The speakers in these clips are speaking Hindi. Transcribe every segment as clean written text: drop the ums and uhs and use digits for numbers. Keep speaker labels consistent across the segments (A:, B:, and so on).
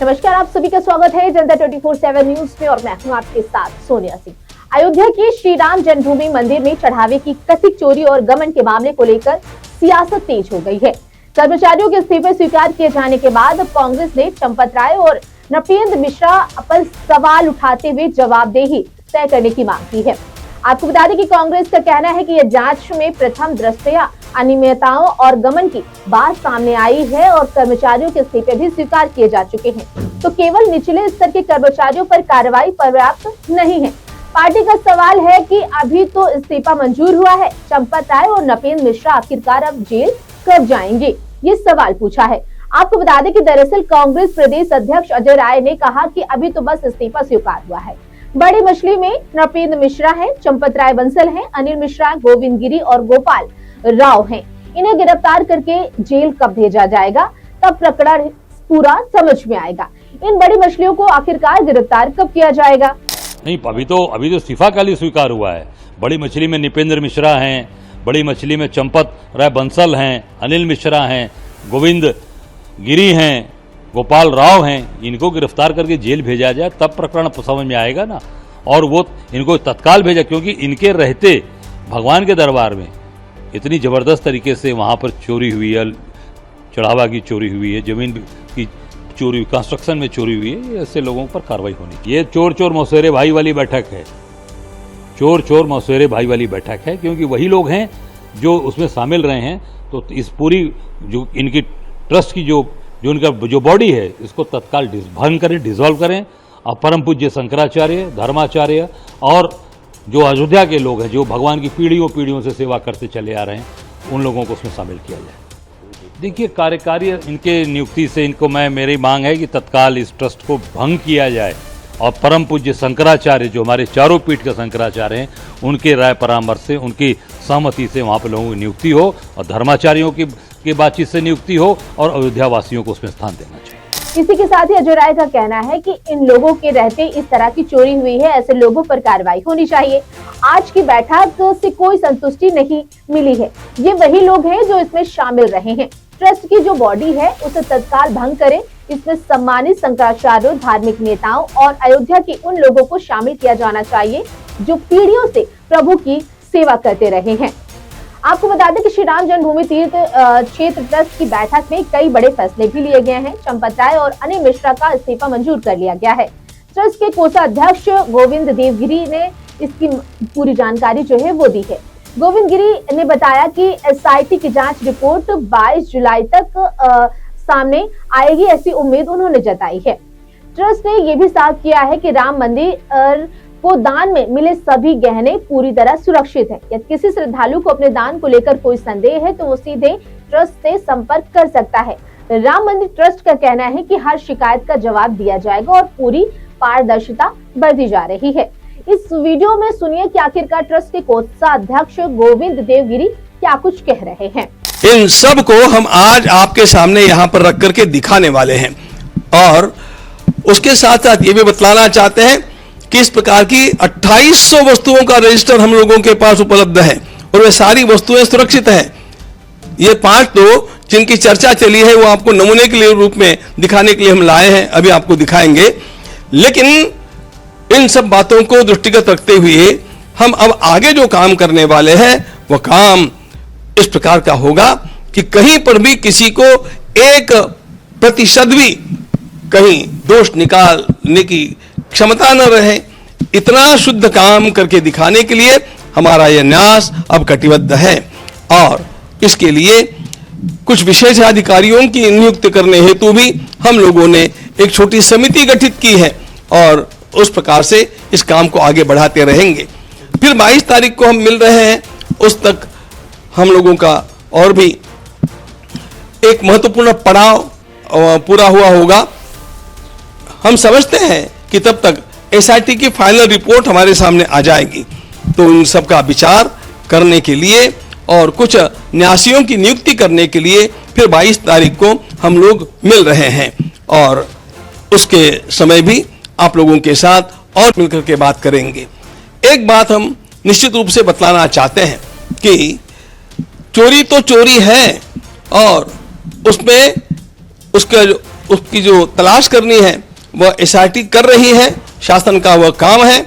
A: नमस्कार, आप सभी का स्वागत है जनता 24/7 न्यूज में और मैं हूं आपके साथ सोनिया सिंह। अयोध्या के श्री राम जन्मभूमि मंदिर में चढ़ावे की कथित चोरी और गबन के मामले को लेकर सियासत तेज हो गई है। कर्मचारियों के इस्तीफे स्वीकार किए जाने के बाद कांग्रेस ने चंपत राय और नृपेंद्र मिश्रा पर सवाल उठाते हुए जवाबदेही तय करने की मांग की है। आपको बता दें कि कांग्रेस का कहना है कि यह जांच में प्रथम दृष्टया अनियमितताओं और गबन की बात सामने आई है और कर्मचारियों के इस्तीफे भी स्वीकार किए जा चुके हैं, तो केवल निचले स्तर के कर्मचारियों पर कार्रवाई पर्याप्त नहीं है। पार्टी का सवाल है कि अभी तो इस्तीफा मंजूर हुआ है, चंपत राय और नृपेंद्र मिश्रा आखिरकार अब जेल कब जाएंगे, ये सवाल पूछा है। आपको बता दें कि दरअसल कांग्रेस प्रदेश अध्यक्ष अजय राय ने कहा कि अभी तो बस इस्तीफा स्वीकार हुआ है। बड़ी मछली में नृपेंद्र मिश्रा हैं, चंपत राय बंसल हैं, अनिल मिश्रा, गोविंद गिरी और गोपाल राव हैं। इन्हें गिरफ्तार करके जेल कब भेजा जाएगा, तब प्रकरण पूरा समझ में आएगा। इन बड़ी मछलियों को आखिरकार गिरफ्तार कब किया जाएगा?
B: नहीं, अभी तो इस्तीफा काल ही स्वीकार हुआ है। बड़ी मछली में नृपेंद्र मिश्रा हैं, बड़ी मछली में चंपत राय बंसल हैं, अनिल मिश्रा हैं, गोविंद गिरी हैं, गोपाल राव हैं। इनको गिरफ्तार करके जेल भेजा जाए तब प्रकरण समझ में आएगा ना। और वो इनको तत्काल भेजा, क्योंकि इनके रहते भगवान के दरबार में इतनी जबरदस्त तरीके से वहाँ पर चोरी हुई है, चढ़ावा की चोरी हुई है, जमीन की चोरी, कंस्ट्रक्शन में चोरी हुई है। ऐसे लोगों पर कार्रवाई होनी। ये चोर चोर मौसेरे भाई वाली बैठक है, चोर चोर मौसेरे भाई वाली बैठक है, क्योंकि वही लोग हैं जो उसमें शामिल रहे हैं। तो इस पूरी जो इनकी ट्रस्ट की जो इनका जो बॉडी है, इसको तत्काल भंग करें, डिसॉल्व करें। और परम पूज्य शंकराचार्य, धर्माचार्य और जो अयोध्या के लोग हैं, जो भगवान की पीढ़ियों से सेवा करते चले आ रहे हैं, उन लोगों को उसमें शामिल किया जाए। देखिए, कार्यकारी इनके नियुक्ति से इनको मेरी मांग है कि तत्काल इस ट्रस्ट को भंग किया जाए और परम पूज्य शंकराचार्य, जो हमारे चारों पीठ के शंकराचार्य हैं, उनके राय परामर्श से, उनकी सहमति से वहाँ पर लोगों की नियुक्ति हो और धर्माचार्यों की बातचीत से नियुक्ति हो और अयोध्या वासियों को उसमें स्थान देना चाहिए।
A: इसी के साथ ही अजय राय का कहना है कि इन लोगों के रहते इस तरह की चोरी हुई है, ऐसे लोगों पर कार्रवाई होनी चाहिए। आज की बैठक से कोई संतुष्टि नहीं मिली है। ये वही लोग हैं जो इसमें शामिल रहे हैं। ट्रस्ट की जो बॉडी है उसे तत्काल भंग करें। इसमें सम्मानित शंकराचार्यों, धार्मिक नेताओं और अयोध्या के उन लोगों को शामिल किया जाना चाहिए जो पीढ़ियों से प्रभु की सेवा करते रहे हैं। आपको बता दें कि श्री राम जन्मभूमि तीर्थ क्षेत्र ट्रस्ट की बैठक में कई बड़े फैसले भी लिए गए हैं। चंपत राय और अनिल मिश्रा का इस्तीफा मंजूर कर लिया गया है। ट्रस्ट के कोषाध्यक्ष गोविंद देवगिरी ने इसकी पूरी जानकारी जो है वो दी है। गोविंद गिरी ने बताया कि एसआईटी की जांच रिपोर्ट 22 जुलाई तक सामने आएगी, ऐसी उम्मीद उन्होंने जताई है। ट्रस्ट ने यह भी साफ किया है कि राम मंदिर को दान में मिले सभी गहने पूरी तरह सुरक्षित है। यदि किसी श्रद्धालु को अपने दान को लेकर कोई संदेह है तो वो सीधे ट्रस्ट से संपर्क कर सकता है। राम मंदिर ट्रस्ट का कहना है कि हर शिकायत का जवाब दिया जाएगा और पूरी पारदर्शिता बरती जा रही है। इस वीडियो में सुनिए कि आखिरकार ट्रस्ट के कोषाध्यक्ष गोविंद देवगिरी क्या कुछ कह रहे हैं।
C: इन सब को हम आज आपके सामने यहाँ पर रख करके दिखाने वाले हैं और उसके साथ साथ ये भी बतलाना चाहते हैं कि इस प्रकार की 2800 वस्तुओं का रजिस्टर हम लोगों के पास उपलब्ध है और वे सारी वस्तुएं सुरक्षित हैं। ये 5 तो जिनकी चर्चा चली है वो आपको नमूने के लिए रूप में दिखाने के लिए हम लाए हैं, अभी आपको दिखाएंगे। लेकिन इन सब बातों को दृष्टिगत रखते हुए हम अब आगे जो काम करने वाले हैं वो काम इस प्रकार का होगा कि कहीं पर भी किसी को 1% भी कहीं दोष निकालने की क्षमता न रहे। इतना शुद्ध काम करके दिखाने के लिए हमारा यह न्यास अब कटिबद्ध है और इसके लिए कुछ विशेष अधिकारियों की नियुक्ति करने हेतु भी हम लोगों ने एक छोटी समिति गठित की है और उस प्रकार से इस काम को आगे बढ़ाते रहेंगे। फिर 22 तारीख को हम मिल रहे हैं, उस तक हम लोगों का और भी एक महत्वपूर्ण पड़ाव पूरा हुआ होगा। हम समझते हैं कि तब तक एसआईटी की फाइनल रिपोर्ट हमारे सामने आ जाएगी, तो उन सब का विचार करने के लिए और कुछ न्यासियों की नियुक्ति करने के लिए फिर 22 तारीख को हम लोग मिल रहे हैं और उसके समय भी आप लोगों के साथ और मिलकर के बात करेंगे। एक बात हम निश्चित रूप से बतलाना चाहते हैं कि चोरी तो चोरी है और उसमें उसका उसकी जो तलाश करनी है वह एसआईटी कर रही है, शासन का वह काम है।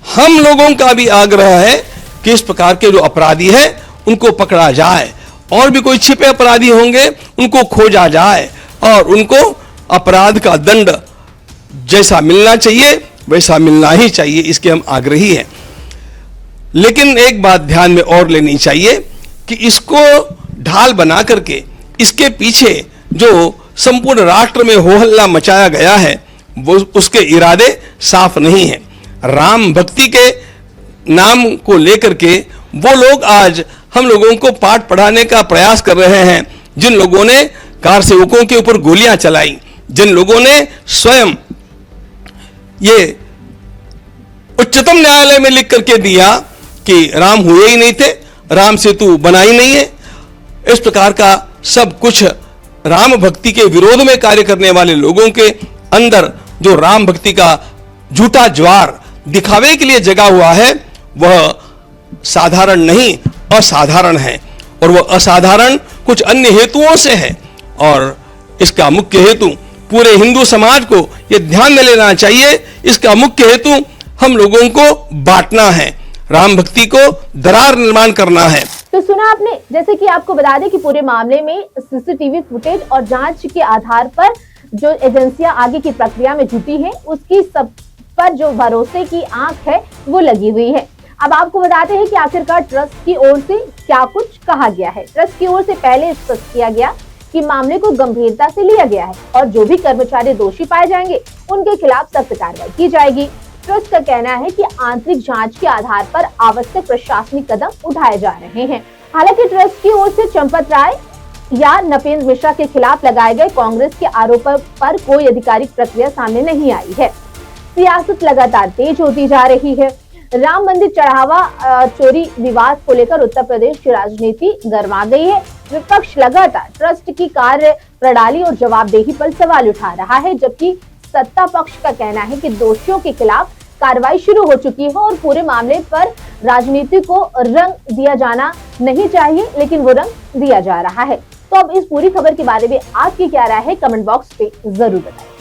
C: हम लोगों का भी आग्रह है कि इस प्रकार के जो अपराधी है उनको पकड़ा जाए, और भी कोई छिपे अपराधी होंगे उनको खोजा जाए और उनको अपराध का दंड जैसा मिलना चाहिए वैसा मिलना ही चाहिए, इसके हम आग्रही हैं। लेकिन एक बात ध्यान में और लेनी चाहिए कि इसको ढाल बना करके इसके पीछे जो संपूर्ण राष्ट्र में हो हल्ला मचाया गया है वो उसके इरादे साफ नहीं है। राम भक्ति के नाम को लेकर के वो लोग आज हम लोगों को पाठ पढ़ाने का प्रयास कर रहे हैं, जिन लोगों ने कार सेवकों के ऊपर गोलियां चलाई, जिन लोगों ने स्वयं ये उच्चतम न्यायालय में लिख करके दिया कि राम हुए ही नहीं थे, राम सेतु बना ही नहीं है, इस प्रकार का सब कुछ राम भक्ति के विरोध में कार्य करने वाले लोगों के अंदर जो राम भक्ति का झूठा ज्वार दिखावे के लिए जगा हुआ है वह साधारण नहीं असाधारण है, और वह असाधारण कुछ अन्य हेतुओं से है। और इसका मुख्य हेतु पूरे हिंदू समाज को यह ध्यान में लेना चाहिए, इसका मुख्य हेतु हम लोगों को बांटना है, राम भक्ति को दरार निर्माण करना है।
A: तो सुना आपने, जैसे कि आपको बता दें कि पूरे मामले में सीसीटीवी फुटेज और जांच के आधार पर जो एजेंसियां आगे की प्रक्रिया में जुटी हैं उसकी सब पर जो भरोसे की आंख है वो लगी हुई है। अब आपको बताते हैं कि आखिरकार ट्रस्ट की ओर से क्या कुछ कहा गया है। ट्रस्ट की ओर से पहले स्पष्ट किया गया कि मामले को गंभीरता से लिया गया है और जो भी कर्मचारी दोषी पाए जाएंगे उनके खिलाफ सख्त कार्रवाई की जाएगी। ट्रस्ट का कहना है कि आंतरिक जांच के आधार पर आवश्यक प्रशासनिक कदम उठाए जा रहे हैं। हालांकि ट्रस्ट की ओर से चंपत राय या नपेंद्र मिश्रा के खिलाफ लगाए गए कांग्रेस के आरोपों पर कोई आधिकारिक प्रक्रिया सामने नहीं आई है। सियासत लगातार तेज होती जा रही है। राम मंदिर चढ़ावा चोरी विवाद को लेकर उत्तर प्रदेश की राजनीति गर्मा गई है। विपक्ष लगातार ट्रस्ट की कार्य प्रणाली और जवाबदेही पर सवाल उठा रहा है, जबकि सत्ता पक्ष का कहना है कि दोषियों के खिलाफ कार्रवाई शुरू हो चुकी है और पूरे मामले पर राजनीति को रंग दिया जाना नहीं चाहिए, लेकिन वो रंग दिया जा रहा है। तो अब इस पूरी खबर के बारे में आपकी क्या राय है, कमेंट बॉक्स पे जरूर बताएं।